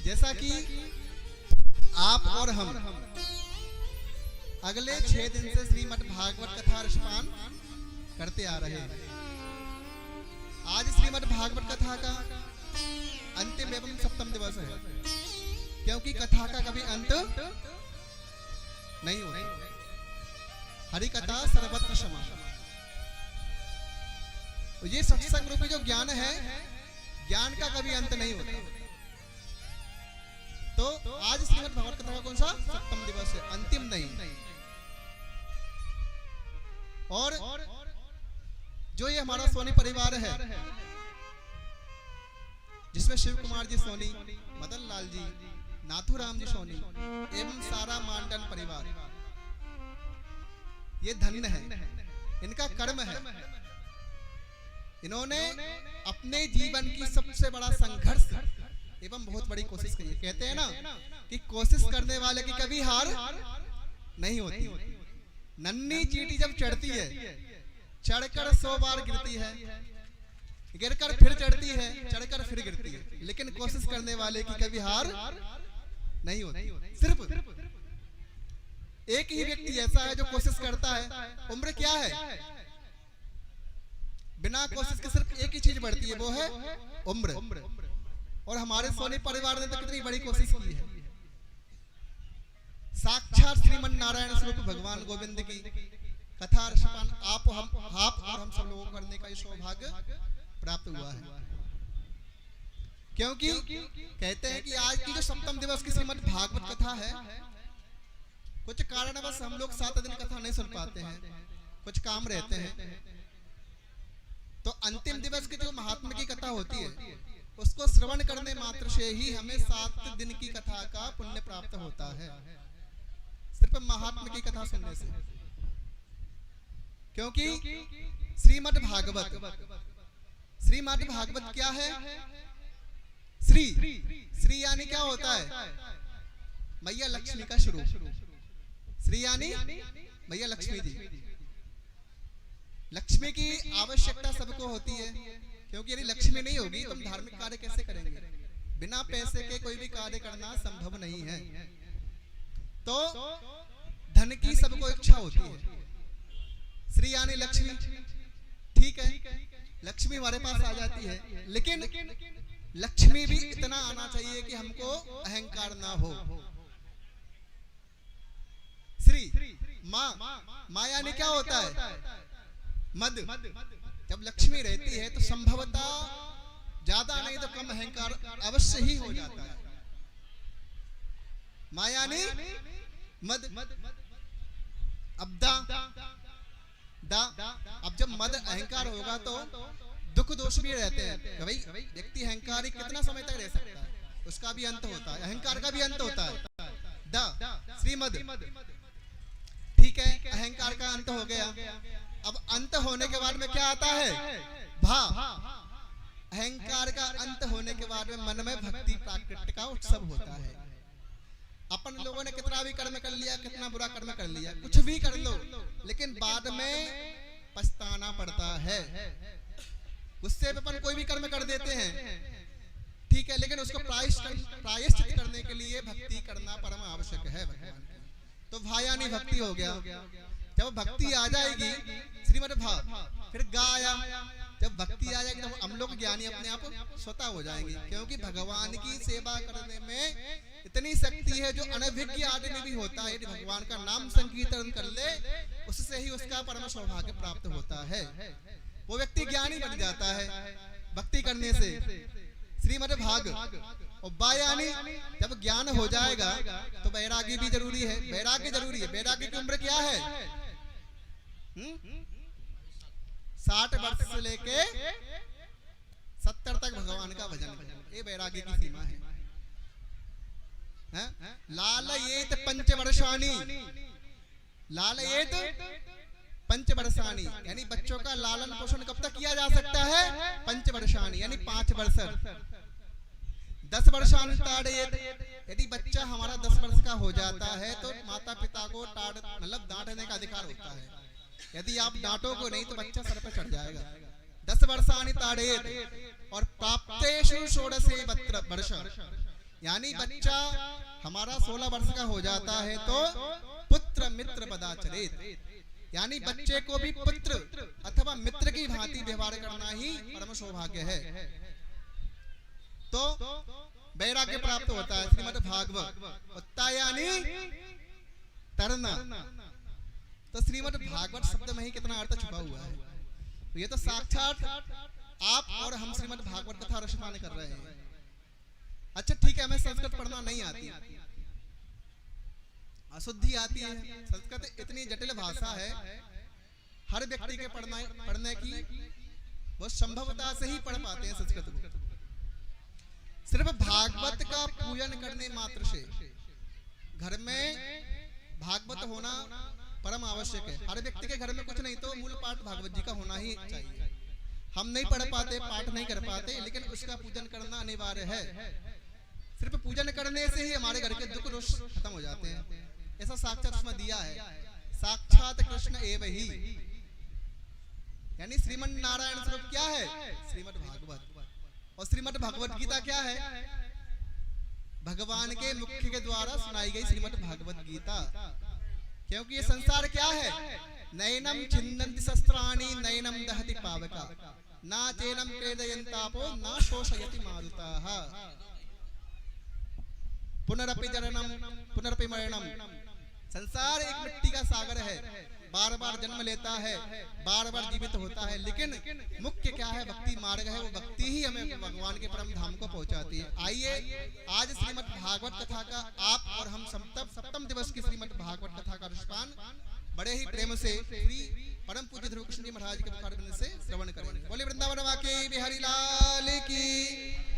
जैसा कि आप और हम अगले 6 दिन से श्रीमद् भागवत कथा रसपान करते आ रहे हैं। आज श्रीमद् भागवत कथा का अंतिम एवं सप्तम दिवस है, क्योंकि कथा का कभी अंत नहीं होता। हरि कथा सर्वत्र समा। ये सत्संग रूपी जो ज्ञान है, ज्ञान का कभी अंत नहीं होता। तो आज श्रीमद् भागवत कथा का कौन सा सप्तम दिवस है, अंतिम नहीं। और जो ये हमारा सोनी परिवार है, जिसमें शिव कुमार जी सोनी, मदन लाल जी, नाथुराम जी सोनी एवं सारा मांडन परिवार, ये धन्य है, इनका कर्म है। इन्होंने अपने जीवन की सबसे बड़ा संघर्ष एवं बहुत बड़ी कोशिश की है। कहते हैं ना कि कोशिश करने वाले की कभी हार नहीं होती। नन्ही चींटी जब चढ़ती है, चढ़कर 100 बार गिरती है, गिरकर फिर चढ़ती है, चढ़कर फिर गिरती है, लेकिन कोशिश करने वाले की कभी हार नहीं होती। सिर्फ एक ही व्यक्ति ऐसा है जो कोशिश करता है। उम्र क्या है? बिना कोशिश के सिर्फ एक ही चीज बढ़ती है, वो है उम्र। और हमारे सोनी परिवार ने तो कितनी बड़ी कोशिश की है। साक्षात श्रीमन नारायण स्वरूप भगवान गोविंद की कथा रसपान आप और हम सब लोगों को करने का सौभाग्य प्राप्त हुआ है। क्योंकि कहते हैं कि आज की जो सप्तम दिवस की श्रीमद् भागवत कथा है, कुछ कारणवश हम लोग 7 दिन कथा नहीं सुन पाते हैं, कुछ काम रहते हैं। तो अंतिम दिवस की जो महात्मा की कथा होती है, उसको श्रवण करने मात्र से ही हमें 7 दिन की कथा का पुण्य प्राप्त होता है, सिर्फ महात्मा की कथा सुनने से। क्योंकि श्रीमद् भागवत क्या है? श्री यानी क्या होता है? मैया लक्ष्मी का स्वरूप। श्री यानी मैया लक्ष्मी जी। लक्ष्मी की आवश्यकता सबको होती है, क्योंकि यदि लक्ष्मी नहीं होगी तो हम धार्मिक कार्य कैसे करेंगे? बिना पैसे के कोई भी कार्य करना संभव नहीं है। तो धन की सबको इच्छा होती है। श्री यानी लक्ष्मी, ठीक है, लक्ष्मी हमारे पास आ जाती है, लेकिन लक्ष्मी भी इतना आना चाहिए कि हमको अहंकार ना हो। श्री माँ यानी क्या होता है? मद। जब लक्ष्मी रहती है तो संभवतः ज्यादा नहीं तो कम अहंकार अवश्य ही हो जाता है। माया ने मद। अब अब जब मद अहंकार होगा तो दुख दोष भी रहते हैं। भाई व्यक्ति अहंकारी कितना समय तक रह सकता है? उसका भी अंत होता है, अहंकार का भी अंत होता है। श्रीमद, ठीक है, अहंकार का अंत हो गया। अब अंत होने के बाद में क्या आता है? भा। अहंकार का अंत होने के बाद में मन में भक्ति प्राकृत का उत्सव होता है। अपन लोगों ने कितना भी कर्म कर लिया, कितना बुरा कर्म कर लिया, कुछ भी कर लो, लेकिन बाद में पछताना पड़ता है। गुस्से में अपन कोई भी कर्म कर देते हैं, ठीक है, लेकिन उसको प्रायश्चित करने के लिए भक्ति करना परम आवश्यक है भगवान की। तो भा यानी भक्ति हो गया। जब भक्ति आ जाएगी, श्रीमद् भाव, फिर गा आया। जब भक्ति आ जाएगी तो हम लोग ज्ञानी अपने आप स्वतः हो जाएंगे, क्योंकि भगवान की सेवा करने में इतनी शक्ति है जो अनभिज्ञ आदमी भी होता है। यदि भगवान का नाम संकीर्तन कर ले, उससे ही उसका परम सौभाग्य प्राप्त होता है। वो व्यक्ति ज्ञानी बन जाता है भक्ति करने से। श्रीमद् भाग। और बायानी, जब ज्ञान हो जाएगा तो वैरागी भी जरूरी है। वैराग्य जरूरी है। वैराग्य की उम्र क्या है? 60 वर्ष से लेके 70 तक भगवान का भजन, ये वैराग्य की सीमा है। लालयेत पंचवर्षाणि, लालयेत पंचवर्षाणि यानी बच्चों का लालन पोषण कब तक किया जा सकता है? 5 वर्षाणि यानी 5 वर्ष। 10 वर्षाणि ताड़येत, यदि बच्चा हमारा 10 वर्ष का हो जाता है तो माता पिता को डांटने का अधिकार होता है। यदि आप डांटो को नहीं तो बच्चा सर पर चढ़ जाएगा। 10 वर्षाणि ताड़येत। और प्राप्तेषु षोडशे वर्ष, यानी बच्चा हमारा 16 वर्ष का हो जाता है तो पुत्र मित्र पदाचरित, यानी बच्चे को भी पुत्र अथवा मित्र की भांति व्यवहार करना ही परम सौभाग्य है। तो वैराग्य प्राप्त होता है। श्रीमद् भागवत उत्तायानी तरना, तो श्रीमद् भागवत शब्द में ही कितना अर्थ छुपा हुआ है। तो ये तो साक्षात आप और हम श्रीमद् भागवत कथा रसपान कर रहे हैं। अच्छा ठीक है, हमें संस्कृत पढ़ना नहीं आती, अशुद्धि आती है। संस्कृत इतनी जटिल भाषा है, हर व्यक्ति के पढ़ने की वो संभवता से ही पढ़ पाते हैं संस्कृत को। सिर्फ भागवत का पूजन करने मात्र से घर में भागवत होना परम आवश्यक है। हर व्यक्ति के घर में कुछ नहीं तो मूल पाठ भागवत जी का होना ही चाहिए। हम नहीं पढ़ पाते, पाठ नहीं कर पाते, लेकिन उसका पूजन करना अनिवार्य है। सिर्फ पूजन करने से ही हमारे घर के दुख रोष खत्म हो जाते हैं। ऐसा साक्षात उसमें दिया है, साक्षात कृष्ण एव ही, यानी श्रीमन नारायण स्वरूप क्या है? श्रीमद् भागवत। और श्रीमद् भगवत गीता क्या है? भगवान के मुख्य के द्वारा सुनाई गई श्रीमद् भागवत गीता। क्योंकि ये संसार क्या है? नैनम छिन्नन्ति शस्त्राणि नैनम दहति पावका ना चैनम क्लेदयन्तापो ना शोषयति मारुताः पुनरपि जननम पुनरपि मरणम। संसार एक मिट्टी का सागर है, बार बार जन्म लेता है, बार बार जीवित होता है, लेकिन मुख्य क्या है? भक्ति मार्ग है। वो भक्ति ही हमें भगवान के परम धाम को पहुंचाती है। आइए आज श्रीमद् भागवत कथा का आप और हम सप्तम दिवस की श्रीमद् भागवत कथा का रसपान बड़े ही प्रेम से श्री परम पूज्य ध्रुव कृष्ण जी महाराज के मुखारबिंद से श्रवण करेंगे। बोले वृंदावन वाके बिहारी लाल की।